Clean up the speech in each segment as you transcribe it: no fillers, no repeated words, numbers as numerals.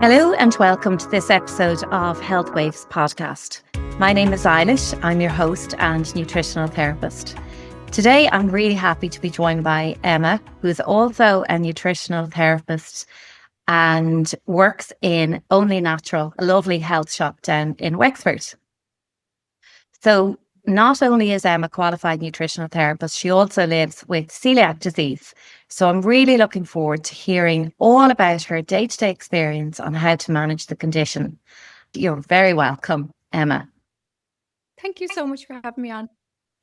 Hello and welcome to this episode of Health Waves podcast. My name is Eilis. I'm your host and nutritional therapist. Today, I'm really happy to be joined by Emma, who's also a nutritional therapist and works in Only Natural, a lovely health shop down in Wexford. So not only is Emma a qualified nutritional therapist, she also lives with celiac disease. So I'm really looking forward to hearing all about her day-to-day experience on how to manage the condition. You're very welcome, Emma. Thank you so much for having me on.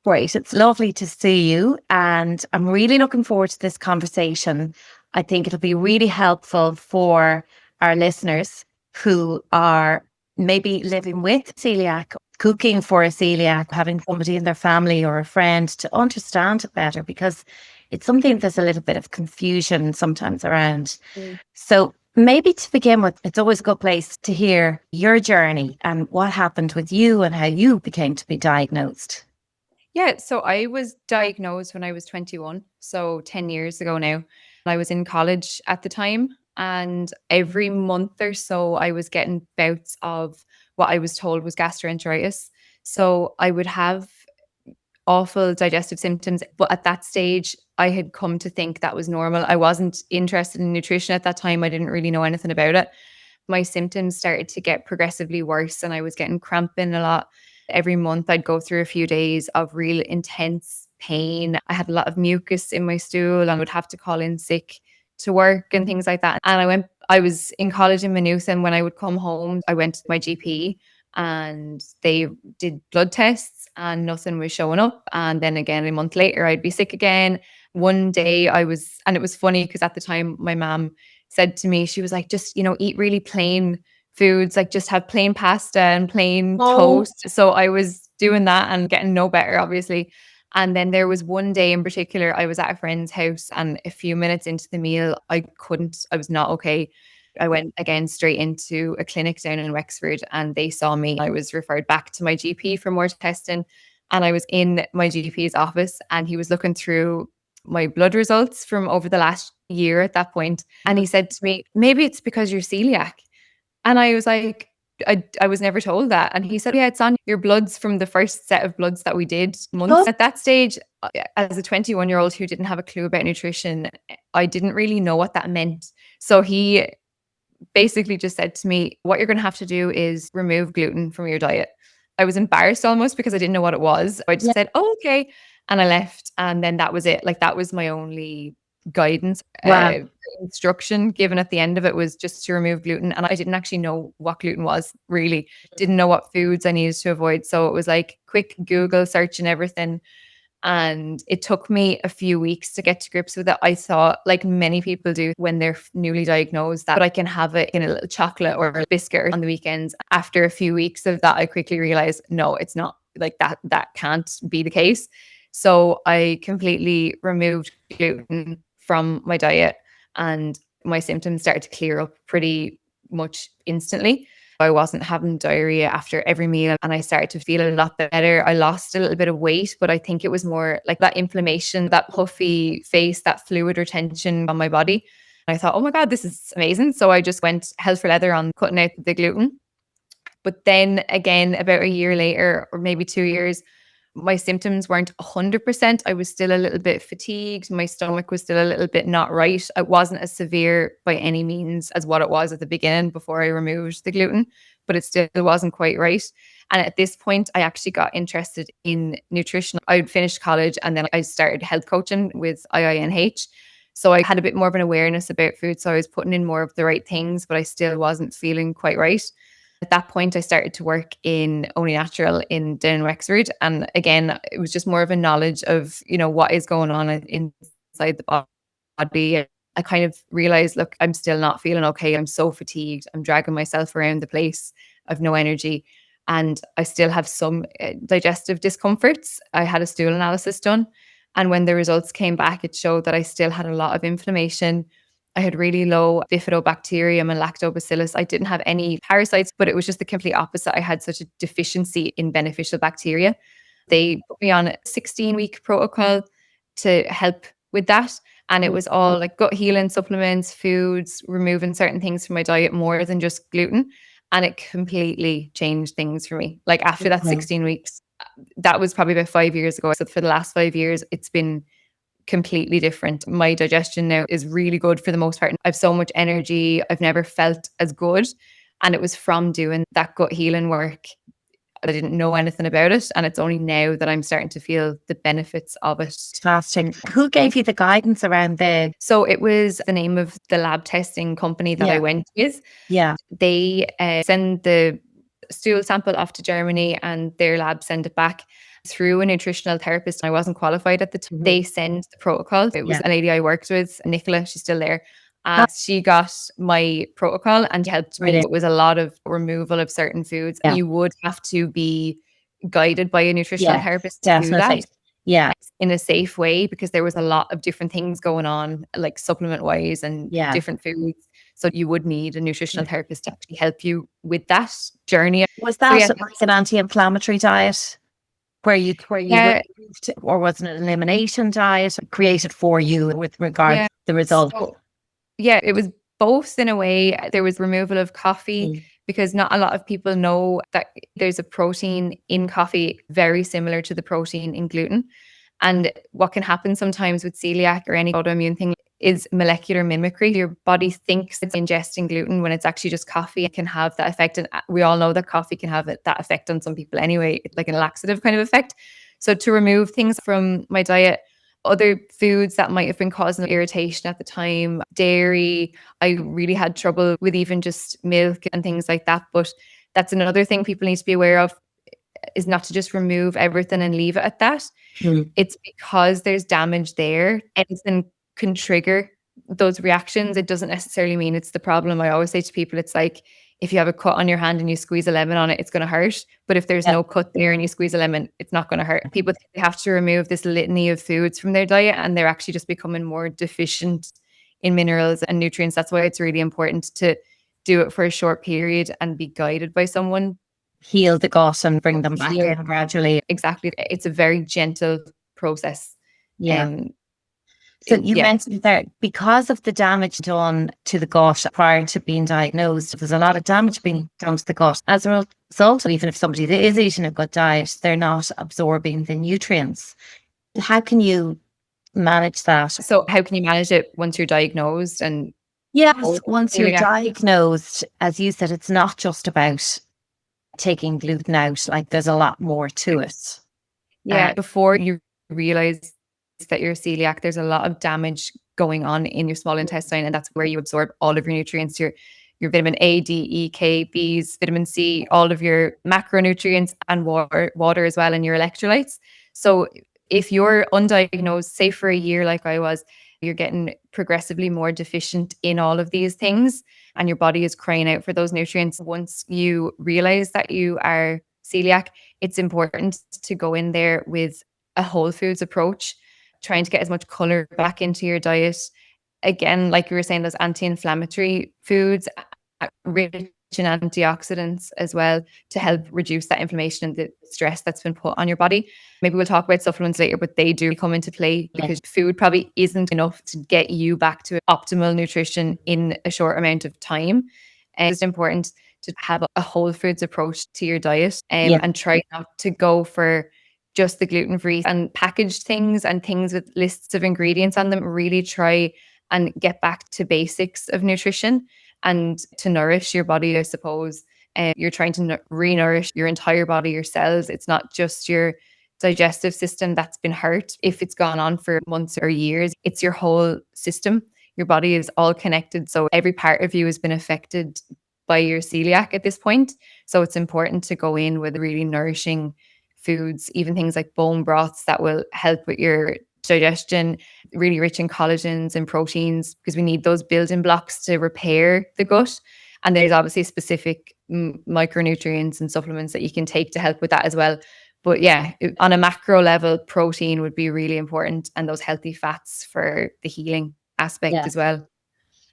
Great. It's lovely to see you. And I'm really looking forward to this conversation. I think it'll be really helpful for our listeners who are maybe living with celiac, cooking for a celiac, having somebody in their family or a friend to understand it better, because it's something there's a little bit of confusion sometimes around. So maybe to begin with, it's always a good place to hear your journey and what happened with you and how you became to be diagnosed. Yeah, so I was diagnosed when I was 21, so 10 years ago now. I was in college at the time, and every month or so, I was getting bouts of what I was told was gastroenteritis. So I would have awful digestive symptoms, but at that stage, I had come to think that was normal. I wasn't interested in nutrition at that time. I didn't really know anything about it. My symptoms started to get progressively worse, and I was getting cramping a lot. Every month, I'd go through a few days of real intense pain. I had a lot of mucus in my stool and would have to call in sick to work and things like that. And I was in college in Maynooth, and when I would come home, I went to my GP and they did blood tests and nothing was showing up. And then again, a month later, I'd be sick again. One day and it was funny because at the time, my mom said to me, she was like, just, eat really plain foods, like just have plain pasta and plain toast. So I was doing that and getting no better, obviously. And then there was one day in particular, I was at a friend's house, and a few minutes into the meal, I was not okay. I went again straight into a clinic down in Wexford, and they saw me. I was referred back to my GP for more testing, and I was in my GP's office, and he was looking through my blood results from over the last year at that point. And he said to me, maybe it's because you're celiac. And I was like, I was never told that. And he said, yeah, it's on your bloods from the first set of bloods that we did months. At that stage, as a 21-year-old who didn't have a clue about nutrition, I didn't really know what that meant. So he basically just said to me, what you're going to have to do is remove gluten from your diet. I was embarrassed almost because I didn't know what it was. I just said, oh, okay. And I left. And then that was it. Like that was my only guidance. Wow. Instruction given at the end of it was just to remove gluten. And I didn't actually know what gluten was, really. Didn't know what foods I needed to avoid. So it was like quick Google search and everything. And it took me a few weeks to get to grips with it. I thought, like many people do when they're newly diagnosed, that I can have it in a little chocolate or a biscuit on the weekends. After a few weeks of that, I quickly realized, no, it's not like that. That can't be the case. So I completely removed gluten from my diet, and my symptoms started to clear up pretty much instantly. I wasn't having diarrhea after every meal, and I started to feel a lot better. I lost a little bit of weight, but I think it was more like that inflammation, that puffy face, that fluid retention on my body. And I thought, oh my God, this is amazing. So I just went hell for leather on cutting out the gluten. But then again, about a year later, or maybe 2 years, my symptoms weren't 100%. I was still a little bit fatigued. My stomach was still a little bit not right. It wasn't as severe by any means as what it was at the beginning before I removed the gluten, but it still wasn't quite right. And at this point, I actually got interested in nutrition. I'd finished college, and then I started health coaching with IINH. So I had a bit more of an awareness about food. So I was putting in more of the right things, but I still wasn't feeling quite right. At that point, I started to work in Only Natural down in Wexford. And again, it was just more of a knowledge of, what is going on inside the body. I kind of realized, look, I'm still not feeling okay. I'm so fatigued. I'm dragging myself around the place. I've no energy. And I still have some digestive discomforts. I had a stool analysis done. And when the results came back, it showed that I still had a lot of inflammation. I had really low bifidobacterium and lactobacillus. I didn't have any parasites, but it was just the complete opposite. I had such a deficiency in beneficial bacteria. They put me on a 16-week protocol to help with that. And it was all like gut healing supplements, foods, removing certain things from my diet more than just gluten. And it completely changed things for me. Like after that 16 weeks, that was probably about 5 years ago. So for the last 5 years, it's been completely different. My digestion now is really good for the most part. I have so much energy. I've never felt as good. And it was from doing that gut healing work. I didn't know anything about it. And it's only now that I'm starting to feel the benefits of it. Fantastic. Who gave you the guidance around the? So it was the name of the lab testing company that I went with. Yeah. They send the stool sample off to Germany and their lab send it back through a nutritional therapist. I wasn't qualified at the time. They send the protocol. It was a lady I worked with, Nicola, she's still there. She got my protocol and helped me. It was a lot of removal of certain foods. Yeah. You would have to be guided by a nutritional therapist to do that. Yeah. In a safe way, because there was a lot of different things going on, like supplement wise and different foods. So you would need a nutritional therapist to actually help you with that journey. Was that like an anti-inflammatory diet where you removed, or was it an elimination diet created for you with regard to the result? So, it was both in a way. There was removal of coffee because not a lot of people know that there's a protein in coffee very similar to the protein in gluten. And what can happen sometimes with celiac or any autoimmune thing is molecular mimicry. Your body thinks it's ingesting gluten when it's actually just coffee. It can have that effect. And we all know that coffee can have that effect on some people anyway, like a laxative kind of effect. So to remove things from my diet, other foods that might have been causing irritation at the time, dairy, I really had trouble with even just milk and things like that. But that's another thing people need to be aware of, is not to just remove everything and leave it at that. It's because there's damage there. Anything can trigger those reactions. It doesn't necessarily mean it's the problem. I always say to people, it's like if you have a cut on your hand and you squeeze a lemon on it, it's going to hurt. But if there's no cut there and you squeeze a lemon, it's not going to hurt. People think they have to remove this litany of foods from their diet, and they're actually just becoming more deficient in minerals and nutrients. That's why it's really important to do it for a short period and be guided by someone. Heal the gut and bring them back in gradually. Exactly. It's a very gentle process. So you mentioned that because of the damage done to the gut prior to being diagnosed, there's a lot of damage being done to the gut. As a result, even if somebody is eating a good diet, they're not absorbing the nutrients. How can you manage that? So how can you manage it once you're diagnosed? And once you're diagnosed, as you said, it's not just about taking gluten out. Like there's a lot more to it. Before you realize that you're celiac, there's a lot of damage going on in your small intestine, and that's where you absorb all of your nutrients, your vitamin A, D, E, K, Bs, vitamin C, all of your macronutrients, and water as well, and your electrolytes. So if you're undiagnosed, say for a year like I was, you're getting progressively more deficient in all of these things, and your body is crying out for those nutrients. Once you realize that you are celiac, it's important to go in there with a whole foods approach, trying to get as much color back into your diet. Again, like you were saying, those anti-inflammatory foods, rich in antioxidants as well, to help reduce that inflammation and the stress that's been put on your body. Maybe we'll talk about supplements later, but they do come into play because food probably isn't enough to get you back to optimal nutrition in a short amount of time. And it's important to have a whole foods approach to your diet, and try not to go for just the gluten-free and packaged things and things with lists of ingredients on them. Really try and get back to basics of nutrition and to nourish your body, I suppose. You're trying to re-nourish your entire body, your cells. It's not just your digestive system that's been hurt. If it's gone on for months or years, it's your whole system. Your body is all connected. So every part of you has been affected by your celiac at this point. So it's important to go in with really nourishing foods, even things like bone broths that will help with your digestion, really rich in collagens and proteins, because we need those building blocks to repair the gut. And there's obviously specific micronutrients and supplements that you can take to help with that as well. But on a macro level, protein would be really important, and those healthy fats for the healing aspect as well.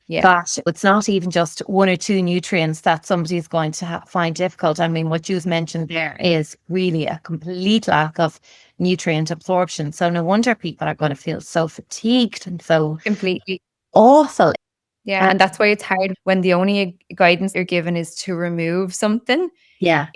that it's not even just one or two nutrients that somebody is going to find difficult. I mean, what you've mentioned there is really a complete lack of nutrient absorption. So no wonder people are going to feel so fatigued and so Completely. awful. Yeah. And that's why it's hard when the only guidance you're given is to remove something. Yeah.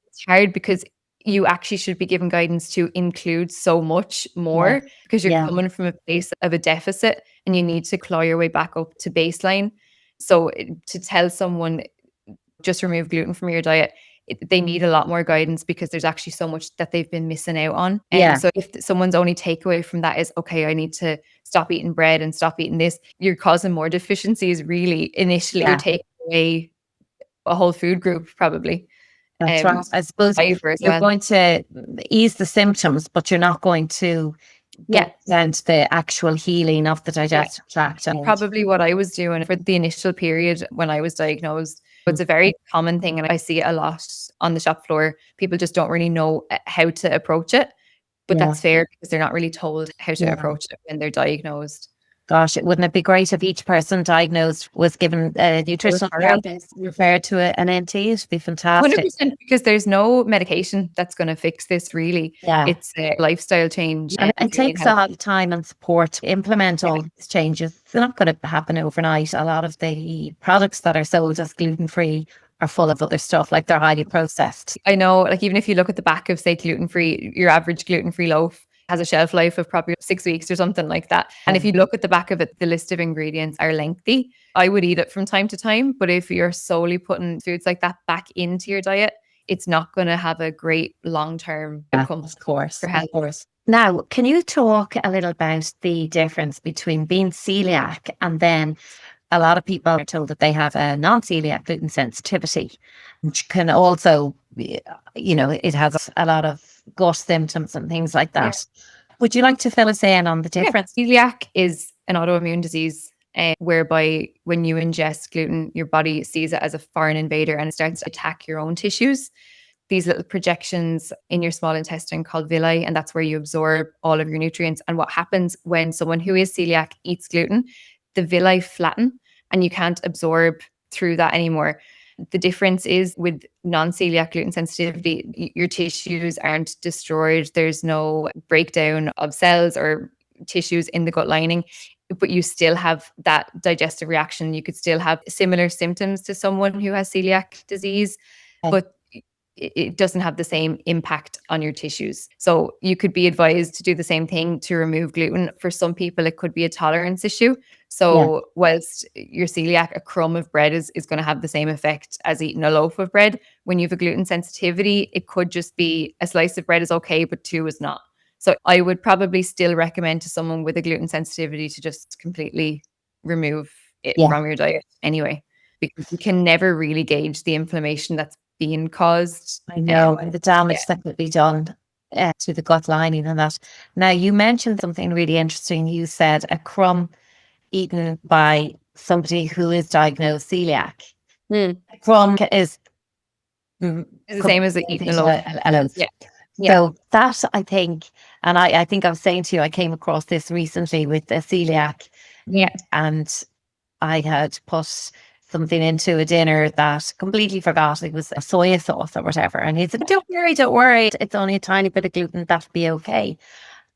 It's hard because you actually should be given guidance to include so much more because you're coming from a place of a deficit and you need to claw your way back up to baseline. So to tell someone just remove gluten from your diet, they need a lot more guidance because there's actually so much that they've been missing out on. And so if someone's only takeaway from that is, okay, I need to stop eating bread and stop eating this, you're causing more deficiencies really initially. You're taking away a whole food group probably. That's right. I suppose you're going to ease the symptoms, but you're not going to get down to the actual healing of the digestive tract. Probably what I was doing for the initial period when I was diagnosed. It's a very common thing, and I see it a lot on the shop floor. People just don't really know how to approach it, but that's fair because they're not really told how to approach it when they're diagnosed. Gosh, wouldn't it be great if each person diagnosed was given a nutritional therapist referred to an NT? It'd be fantastic. 100%, because there's no medication that's going to fix this really. Yeah. It's a lifestyle change. And it takes a lot of time and support to implement all these changes. It's not going to happen overnight. A lot of the products that are sold as gluten-free are full of other stuff, like they're highly processed. I know, like even if you look at the back of, say, gluten-free, your average gluten-free loaf has a shelf life of probably 6 weeks or something like that. And if you look at the back of it, the list of ingredients are lengthy. I would eat it from time to time, but if you're solely putting foods like that back into your diet, it's not going to have a great long-term outcome. Of course. Now, can you talk a little about the difference between being celiac and then a lot of people are told that they have a non-celiac gluten sensitivity, which can also, it has a lot of gut symptoms and things like that. Would you like to fill us in on the difference? Celiac is an autoimmune disease whereby when you ingest gluten, your body sees it as a foreign invader and it starts to attack your own tissues. These little projections in your small intestine called villi, and that's where you absorb all of your nutrients. And what happens when someone who is celiac eats gluten, the villi flatten and you can't absorb through that anymore. The difference is with non-celiac gluten sensitivity, your tissues aren't destroyed. There's no breakdown of cells or tissues in the gut lining, but you still have that digestive reaction. You could still have similar symptoms to someone who has celiac disease, but it doesn't have the same impact on your tissues. So you could be advised to do the same thing to remove gluten. For some people, it could be a tolerance issue. So whilst you're celiac, a crumb of bread is going to have the same effect as eating a loaf of bread. When you have a gluten sensitivity, it could just be a slice of bread is okay, but two is not. So I would probably still recommend to someone with a gluten sensitivity to just completely remove it from your diet anyway, because you can never really gauge the inflammation that's being caused. I know, and the damage that could be done to the gut lining and that. Now, you mentioned something really interesting. You said a crumb eaten by somebody who is diagnosed celiac. A crumb is the same as eating a loaf. So that, I think, and I think I was saying to you, I came across this recently with a celiac. And I had put something into a dinner that completely forgot it was a soya sauce or whatever. And he said, don't worry. It's only a tiny bit of gluten. That'll be okay.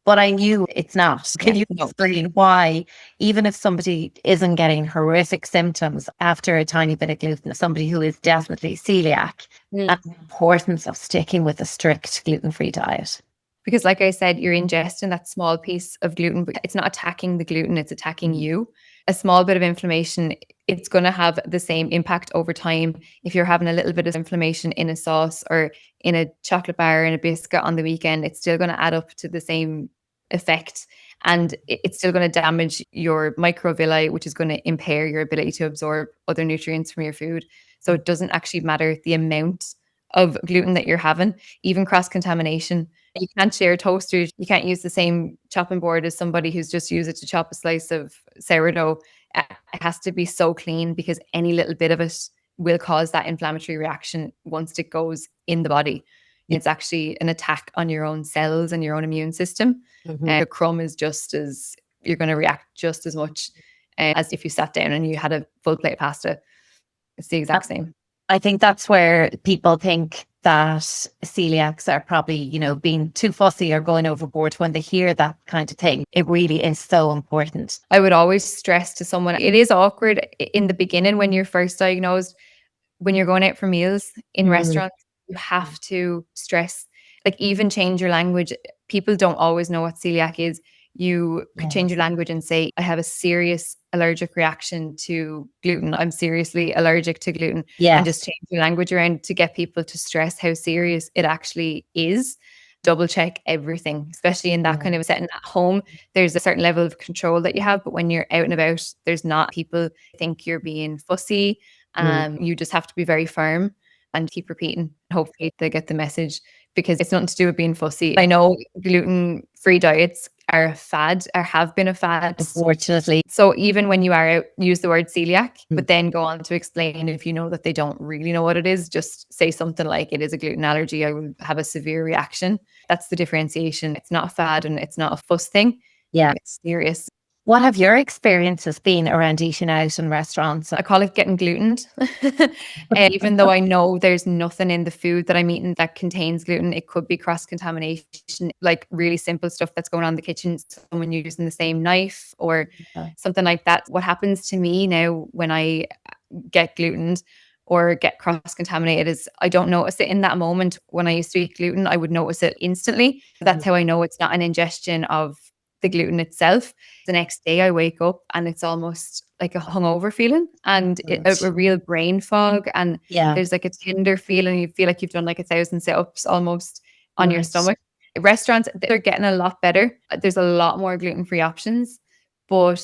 But I knew it's not. Can you explain why, even if somebody isn't getting horrific symptoms after a tiny bit of gluten, somebody who is definitely celiac, and the importance of sticking with a strict gluten-free diet? Because like I said, you're ingesting that small piece of gluten, but it's not attacking the gluten, it's attacking you. A small bit of inflammation, it's going to have the same impact over time. If you're having a little bit of inflammation in a sauce or in a chocolate bar and a biscuit on the weekend, it's still going to add up to the same effect. And it's still going to damage your microvilli, which is going to impair your ability to absorb other nutrients from your food. So it doesn't actually matter the amount of gluten that you're having, even cross-contamination. You can't share toasters. You can't use the same chopping board as somebody who's just used it to chop a slice of sourdough. It has to be so clean because any little bit of it will cause that inflammatory reaction once it goes in the body. It's actually an attack on your own cells and your own immune system. And a crumb is just as, you're going to react just as much. as if you sat down and you had a full plate of pasta. It's the exact same. I think that's where people think that celiacs are probably, being too fussy or going overboard when they hear that kind of thing. It really is so important. I would always stress to someone, it is awkward in the beginning when you're first diagnosed, when you're going out for meals in restaurants, you have to stress, like even change your language. People don't always know what celiac is. You could change your language and say, I have a serious allergic reaction to gluten. I'm seriously allergic to gluten. Yeah. And just change your language around to get people to stress how serious it actually is. Double check everything, especially in that kind of a setting at home. There's a certain level of control that you have, but when you're out and about, there's not. People think you're being fussy. You just have to be very firm and keep repeating. Hopefully they get the message, because it's nothing to do with being fussy. I know gluten-free diets are a fad, or have been a fad, Unfortunately. So even when you are out, use the word celiac, but then go on to explain, if you know that they don't really know what it is, just say something like, it is a gluten allergy, I will have a severe reaction. That's the differentiation. It's not a fad and it's not a fuss thing. Yeah. It's serious. What have your experiences been around eating out in restaurants? I call it getting glutened. Even though I know there's nothing in the food that I'm eating that contains gluten, it could be cross-contamination, like really simple stuff that's going on in the kitchen, someone using the same knife or something like that. What happens to me now when I get glutened or get cross-contaminated is I don't notice it in that moment. When I used to eat gluten, I would notice it instantly. That's how I know it's not an ingestion of the gluten itself. The next day I wake up and it's almost like a hungover feeling and a real brain fog. And there's like a tender feeling. You feel like you've done like 1,000 sit-ups almost on your stomach. Restaurants, they're getting a lot better. There's a lot more gluten-free options, but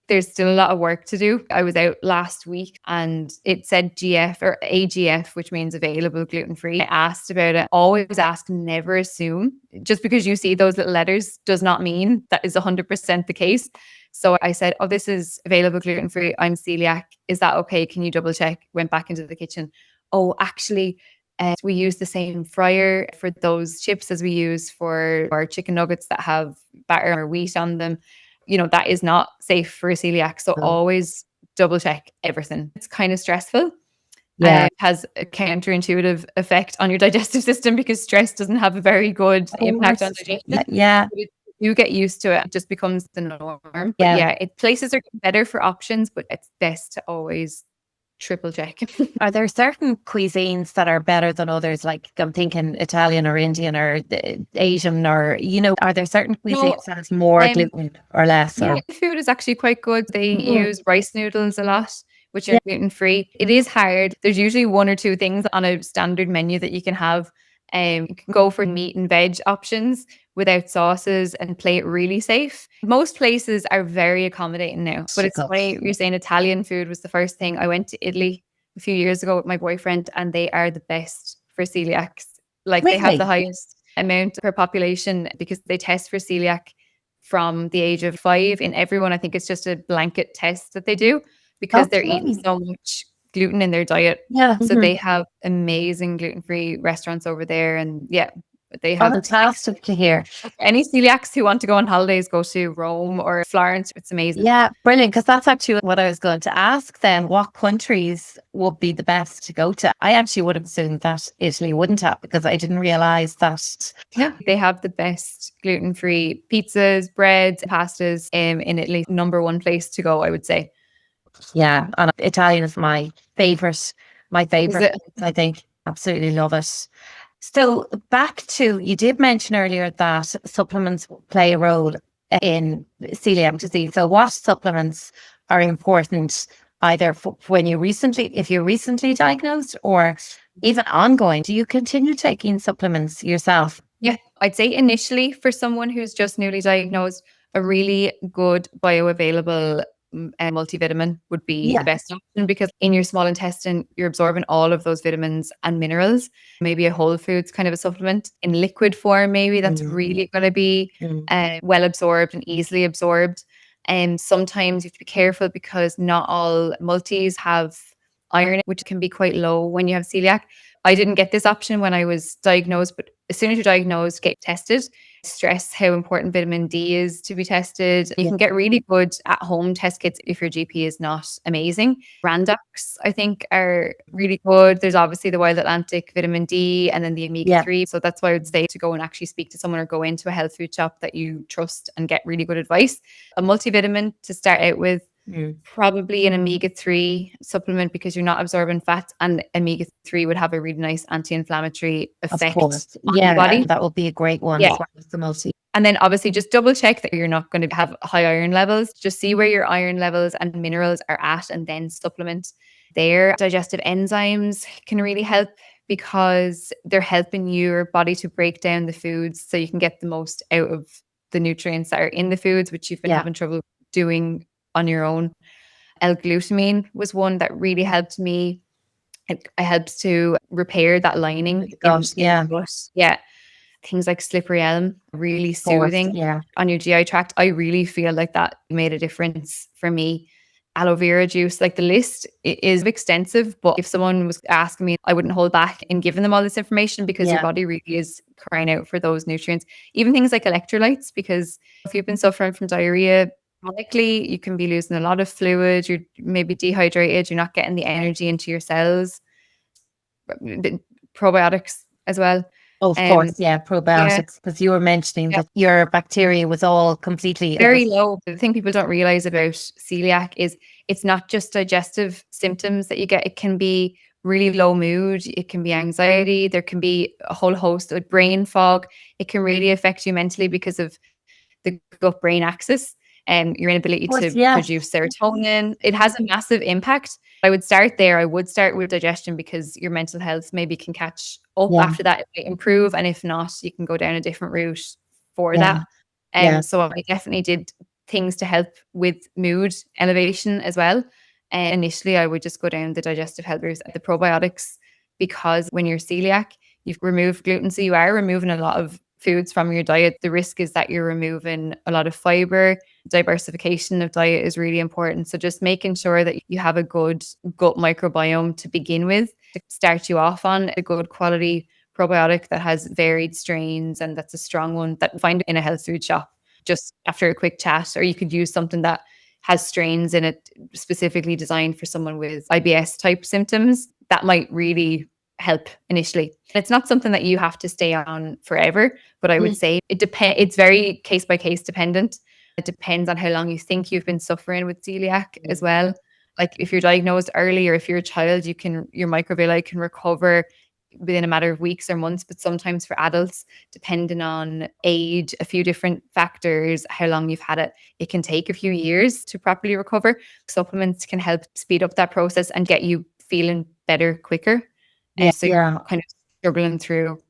there's still a lot of work to do. I was out last week and it said GF or AGF, which means available gluten-free. I asked about it. Always ask, never assume. Just because you see those little letters does not mean that is 100% the case. So I said, oh, this is available gluten-free. I'm celiac. Is that okay? Can you double check? Went back into the kitchen. Oh, actually, we use the same fryer for those chips as we use for our chicken nuggets that have batter or wheat on them. That is not safe for a celiac. So always double check everything. It's kind of stressful. Yeah. It has a counterintuitive effect on your digestive system because stress doesn't have a very good impact on digestion. Yeah. But if you get used to it, it just becomes the norm. But places are better for options, but it's best to always triple check. Are there certain cuisines that are better than others? Like I'm thinking Italian or Indian or Asian, or are there certain cuisines that has more gluten or less? Yeah, food is actually quite good. They use rice noodles a lot, which are gluten-free. It is hard. There's usually one or two things on a standard menu that you can have. You can go for meat and veg options without sauces and play it really safe. Most places are very accommodating now. But it's funny, you're saying Italian food was the first thing. I went to Italy a few years ago with my boyfriend and they are the best for celiacs. Like they have the highest amount per population because they test for celiac from the age of 5 in everyone. I think it's just a blanket test that they do because they're eating so much gluten in their diet. So they have amazing gluten-free restaurants over there. And they have fantastic to hear. Any celiacs who want to go on holidays, go to Rome or Florence. It's amazing. Yeah, brilliant. Because that's actually what I was going to ask then. What countries would be the best to go to? I actually would have assumed that Italy wouldn't have, because I didn't realize that. Yeah, they have the best gluten-free pizzas, breads, pastas in Italy. Number one place to go, I would say. Yeah, and Italian is my favorite. I think. Absolutely love it. So back to, you did mention earlier that supplements play a role in celiac disease. So what supplements are important either if you're recently diagnosed or even ongoing? Do you continue taking supplements yourself? Yeah, I'd say initially for someone who's just newly diagnosed, a really good bioavailable multivitamin would be the best option, because in your small intestine, you're absorbing all of those vitamins and minerals. Maybe a whole foods kind of a supplement in liquid form, maybe that's really going to be well absorbed and easily absorbed. And sometimes you have to be careful because not all multis have iron, which can be quite low when you have celiac. I didn't get this option when I was diagnosed, but as soon as you're diagnosed, get tested. stress how important vitamin D is to be tested. You can get really good at home test kits if your GP is not amazing. Randox, I think, are really good. There's obviously the Wild Atlantic vitamin D and then the omega-3. So that's why I would say to go and actually speak to someone or go into a health food shop that you trust and get really good advice. A multivitamin to start out with. Probably an omega-3 supplement because you're not absorbing fat, and omega-3 would have a really nice anti-inflammatory effect on the body. That would be a great one. Yeah. The multi. And then obviously just double check that you're not going to have high iron levels. Just see where your iron levels and minerals are at and then supplement there. Digestive enzymes can really help because they're helping your body to break down the foods so you can get the most out of the nutrients that are in the foods, which you've been having trouble doing on your own. L-glutamine was one that really helped me. It helps to repair that lining in the gut. Yeah. Things like slippery elm, really soothing on your GI tract. I really feel like that made a difference for me. Aloe vera juice, like the list is extensive, but if someone was asking me, I wouldn't hold back in giving them all this information because your body really is crying out for those nutrients. Even things like electrolytes, because if you've been suffering from diarrhea chronically, you can be losing a lot of fluid, you're maybe dehydrated, you're not getting the energy into your cells. Probiotics as well. Of course, probiotics, because you were mentioning that your bacteria was all completely very low. The thing people don't realize about celiac is it's not just digestive symptoms that you get. It can be really low mood. It can be anxiety. There can be a whole host of brain fog. It can really affect you mentally because of the gut-brain axis and your inability to produce serotonin. It has a massive impact. I would start there. I would start with digestion because your mental health maybe can catch up after that. It might improve. And if not, you can go down a different route for that. So I definitely did things to help with mood elevation as well. And initially, I would just go down the digestive health route, the probiotics, because when you're celiac, you've removed gluten. So you are removing a lot of foods from your diet. The risk is that you're removing a lot of fiber. Diversification of diet is really important. So just making sure that you have a good gut microbiome to begin with, to start you off on a good quality probiotic that has varied strains and that's a strong one that you find in a health food shop just after a quick chat. Or you could use something that has strains in it specifically designed for someone with IBS type symptoms. That might really help initially. It's not something that you have to stay on forever, but I would say it's very case by case dependent. It depends on how long you think you've been suffering with celiac as well. Like if you're diagnosed early or if you're a child, your microvilli can recover within a matter of weeks or months, but sometimes for adults, depending on age, a few different factors, how long you've had it, it can take a few years to properly recover. Supplements can help speed up that process and get you feeling better quicker. So you're kind of struggling through.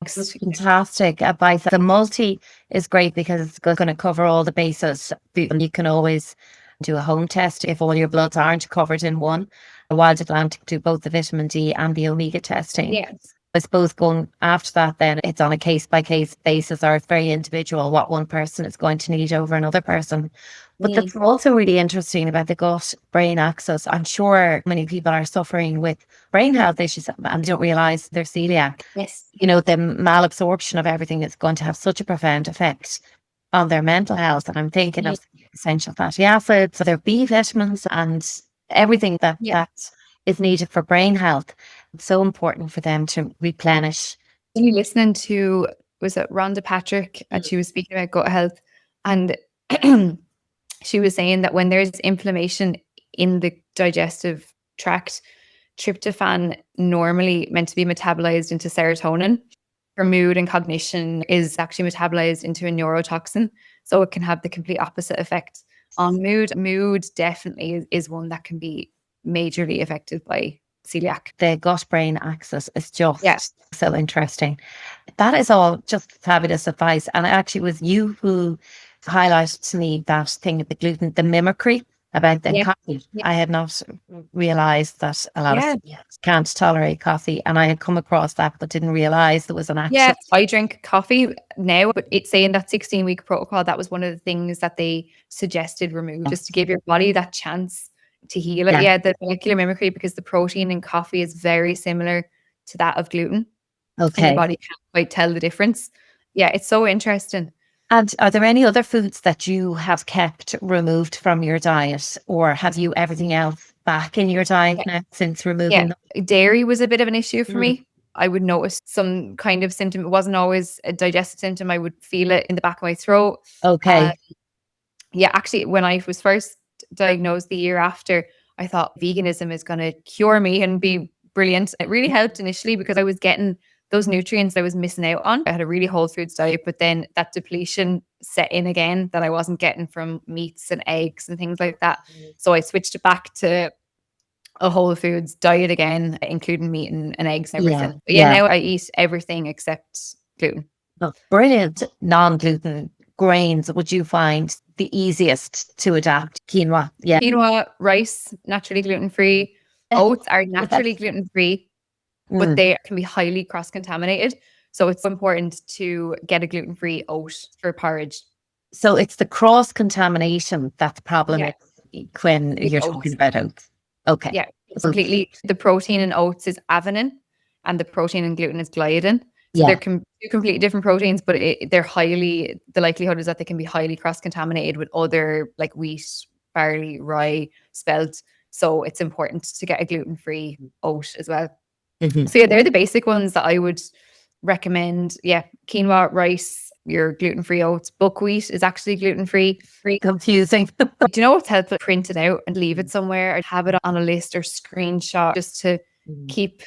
That's fantastic advice. The multi is great because it's going to cover all the bases. You can always do a home test if all your bloods aren't covered in one. The Wild Atlantic do both the vitamin D and the omega testing. Yes. I suppose going after that, then it's on a case by case basis, or it's very individual what one person is going to need over another person. But that's also really interesting about the gut brain axis. I'm sure many people are suffering with brain health issues and don't realize they're celiac. Yes. You know, the malabsorption of everything is going to have such a profound effect on their mental health. And I'm thinking of essential fatty acids, their B vitamins, and everything that is needed for brain health. It's so important for them to replenish. You're listening to, was it Rhonda Patrick, and she was speaking about gut health, and she was saying that when there's inflammation in the digestive tract, tryptophan, normally meant to be metabolized into serotonin for mood and cognition, is actually metabolized into a neurotoxin. So it can have the complete opposite effect on mood. Mood definitely is one that can be majorly affected by celiac. The gut-brain axis is just so interesting. That is all just fabulous advice. And it actually was you who highlighted to me that thing of the gluten, the mimicry about the coffee. I had not realised that a lot of people can't tolerate coffee, and I had come across that but didn't realise there was an actual... Yeah, I drink coffee now, but it's saying that 16-week protocol, that was one of the things that they suggested remove, just to give your body that chance to heal it. Yeah, the molecular mimicry, because the protein in coffee is very similar to that of gluten. Okay. And your body can't quite tell the difference. Yeah, it's so interesting. And are there any other foods that you have kept removed from your diet, or have you everything else back in your diet now since removing them? Dairy was a bit of an issue for Mm. me. I would notice some kind of symptom. It wasn't always a digestive symptom. I would feel it in the back of my throat. Okay. Yeah, actually, when I was first diagnosed the year after, I thought veganism is going to cure me and be brilliant. It really helped initially because I was getting those nutrients I was missing out on. I had a really whole foods diet, but then that depletion set in again that I wasn't getting from meats and eggs and things like that. So I switched it back to a whole foods diet again, including meat and eggs and everything. But yeah, now I eat everything except gluten. Oh, brilliant. Non-gluten grains, would you find the easiest to adapt? Quinoa. Yeah. Quinoa, rice, naturally gluten-free. Oats are naturally gluten-free, but they can be highly cross-contaminated. So it's important to get a gluten-free oat for porridge. So it's the cross-contamination that's the problem when you're talking about oats. Okay. Yeah, completely. The protein in oats is avenin and the protein in gluten is gliadin. So they're two completely different proteins, but they're highly, the likelihood is that they can be highly cross-contaminated with other like wheat, barley, rye, spelt. So it's important to get a gluten-free oat as well. So yeah, they're the basic ones that I would recommend. Yeah, quinoa, rice, your gluten-free oats. Buckwheat is actually gluten-free. Confusing. Do you know what's helpful? Print it out and leave it somewhere or have it on a list or screenshot just to keep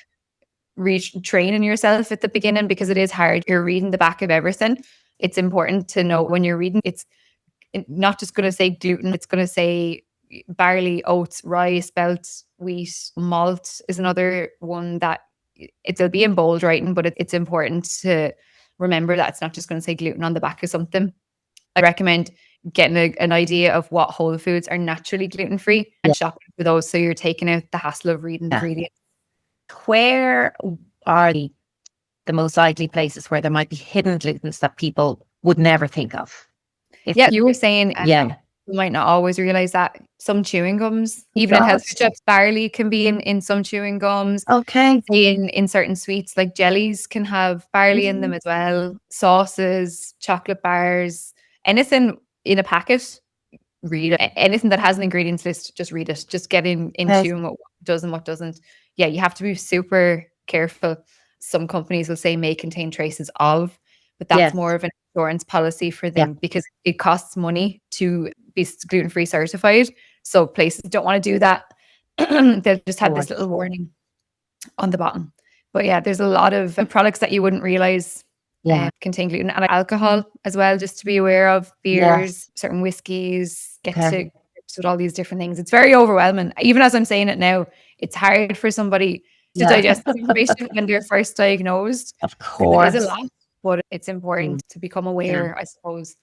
training yourself at the beginning, because it is hard. You're reading the back of everything. It's important to know when you're reading, it's not just going to say gluten, it's going to say barley, oats, rye, spelt, wheat, malt is another one that it'll be in bold writing, but it's important to remember that it's not just going to say gluten on the back of something. I recommend getting an idea of what whole foods are naturally gluten-free and shopping for those, so you're taking out the hassle of reading ingredients. Where are the most likely places where there might be hidden glutens that people would never think of? You were saying you might not always realize that some chewing gums, even in health shops, barley can be in some chewing gums. Okay. In certain sweets like jellies can have barley in them as well. Sauces, chocolate bars, anything in a packet, read it. Anything that has an ingredients list, just read it. Just get in tune what does and what doesn't. Yeah, you have to be super careful. Some companies will say may contain traces of, but that's more of an insurance policy for them because it costs money to be gluten-free certified. So places don't want to do that. They'll just have this little warning on the bottom. But yeah, there's a lot of products that you wouldn't realize contain gluten, and alcohol as well, just to be aware of. Beers, certain whiskeys, get to grips with all these different things. It's very overwhelming. Even as I'm saying it now, it's hard for somebody to digest this information when they're first diagnosed. Of course. It is a lot, but it's important to become aware, I suppose.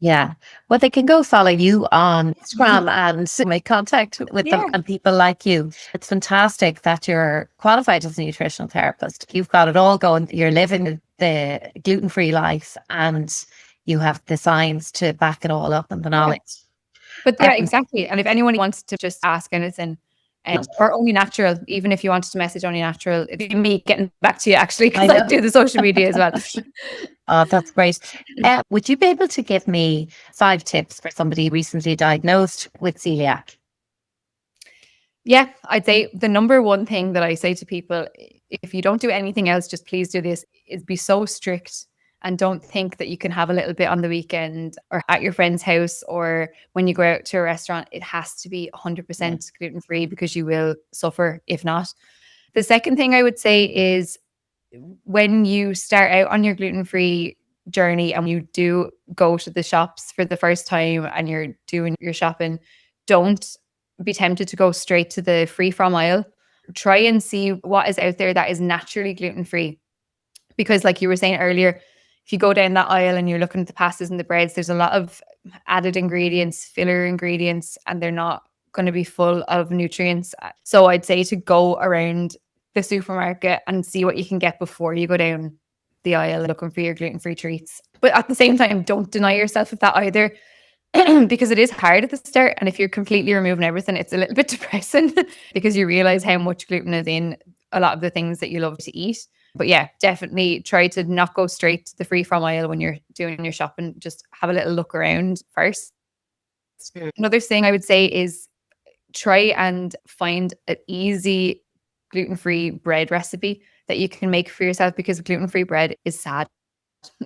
Yeah. Well, they can go follow you on Instagram and make contact with them and people like you. It's fantastic that you're qualified as a nutritional therapist. You've got it all going. You're living the gluten-free life and you have the science to back it all up and the knowledge. But yeah, exactly. And if anyone wants to just ask anything, or only natural, even if you wanted to message only natural, it'd be me getting back to you actually, because I do the social media as well. Oh, that's great. Would you be able to give me 5 tips for somebody recently diagnosed with celiac? Yeah, I'd say the number one thing that I say to people, if you don't do anything else, just please do this, is be so strict and don't think that you can have a little bit on the weekend or at your friend's house or when you go out to a restaurant. It has to be 100% gluten-free because you will suffer if not. The second thing I would say is when you start out on your gluten-free journey and you do go to the shops for the first time and you're doing your shopping, don't be tempted to go straight to the free from aisle. Try and see what is out there that is naturally gluten-free. Because like you were saying earlier, if you go down that aisle and you're looking at the pastas and the breads, there's a lot of added ingredients, filler ingredients, and they're not going to be full of nutrients. So I'd say to go around the supermarket and see what you can get before you go down the aisle looking for your gluten-free treats. But at the same time, don't deny yourself of that either. Because it is hard at the start, and if you're completely removing everything, it's a little bit depressing because you realize how much gluten is in a lot of the things that you love to eat. But yeah, definitely try to not go straight to the free from aisle when you're doing your shopping. Just have a little look around first. Another thing I would say is try and find an easy gluten-free bread recipe that you can make for yourself, because gluten-free bread is sad.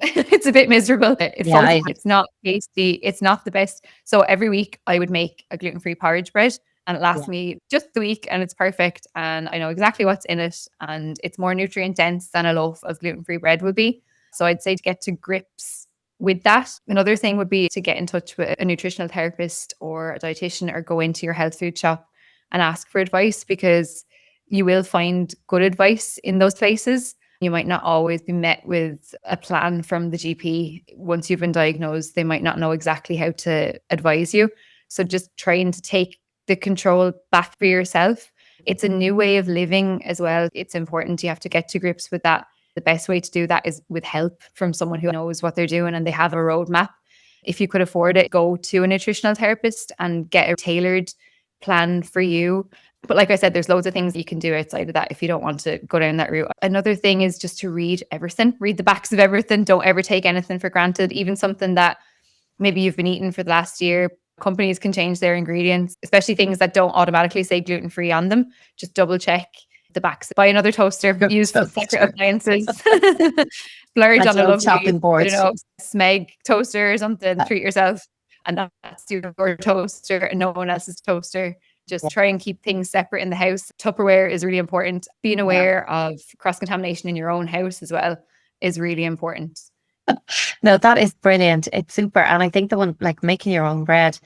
It's a bit miserable. It's not tasty. It's not the best. So every week I would make a gluten-free porridge bread, and it lasts me just the week, and it's perfect. And I know exactly what's in it, and it's more nutrient dense than a loaf of gluten-free bread would be. So I'd say to get to grips with that. Another thing would be to get in touch with a nutritional therapist or a dietitian, or go into your health food shop and ask for advice, because you will find good advice in those places. You might not always be met with a plan from the GP. Once you've been diagnosed, they might not know exactly how to advise you. So just trying to take the control back for yourself. It's a new way of living as well. It's important. You have to get to grips with that. The best way to do that is with help from someone who knows what they're doing and they have a roadmap. If you could afford it, go to a nutritional therapist and get a tailored plan for you. But like I said, there's loads of things you can do outside of that if you don't want to go down that route. Another thing is just to read everything, read the backs of everything. Don't ever take anything for granted, even something that maybe you've been eating for the last year. Companies can change their ingredients, especially things that don't automatically say gluten-free on them. Just double check the backs. Buy another toaster, use separate appliances. Splurge on a lovely chopping board, I don't know, Smeg toaster or something. Treat yourself. And that's your toaster and no one else's toaster. Just try and keep things separate in the house. Tupperware is really important. Being aware of cross-contamination in your own house as well is really important. No, that is brilliant. It's super. And I think the one, like making your own bread,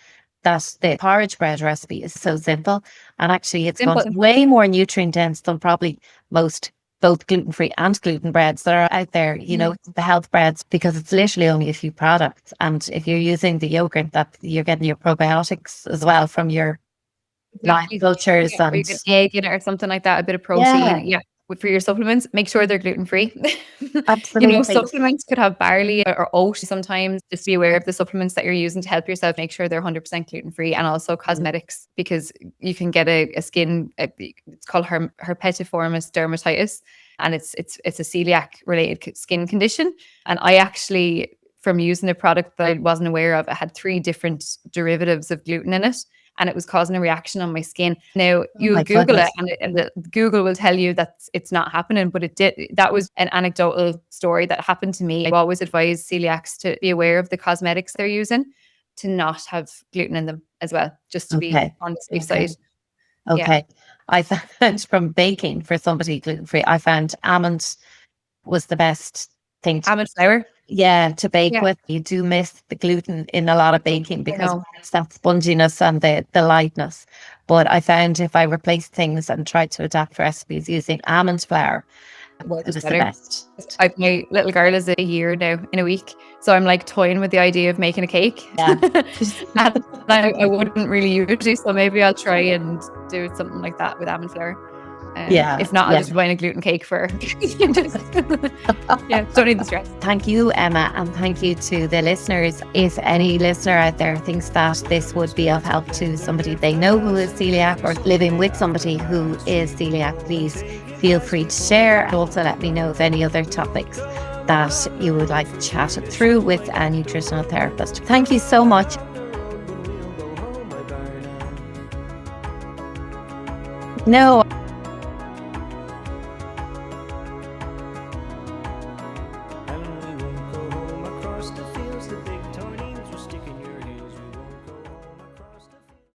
that the porridge bread recipe is so simple. And actually it's way more nutrient dense than probably most both gluten-free and gluten breads that are out there, you know, the health breads, because it's literally only a few products. And if you're using the yogurt, that you're getting your probiotics as well from your live cultures, and you get egg in it or something like that, a bit of protein. For your supplements, make sure they're gluten-free. Absolutely. You know, supplements could have barley or oat sometimes. Just be aware of the supplements that you're using to help yourself. Make sure they're 100% gluten-free. And also cosmetics, because you can get a skin, it's called herpetiformis dermatitis, and it's a celiac related skin condition. And I actually, from using a product that I wasn't aware of, it had 3 different derivatives of gluten in it, and it was causing a reaction on my skin. Now, you Google it, and Google will tell you that it's not happening, but it did. That was an anecdotal story that happened to me. I always advise celiacs to be aware of the cosmetics they're using, to not have gluten in them as well, just to be on the safe side. Okay. I found from baking for somebody gluten-free, I found almond was the best thing. Almond flour? Yeah, to bake with. You do miss the gluten in a lot of baking because it's that sponginess and the lightness. But I found if I replaced things and tried to adapt recipes using almond flour, it was the best. My little girl is a year now in a week, so I'm like toying with the idea of making a cake. And I wouldn't really usually, so maybe I'll try and do something like that with almond flour. If not, I'll just buy a gluten cake for her. Don't need the stress. Thank you, Emma, and thank you to the listeners. If any listener out there thinks that this would be of help to somebody they know who is celiac, or living with somebody who is celiac, please feel free to share. And also let me know of any other topics that you would like to chat it through with a nutritional therapist. Thank you so much. No.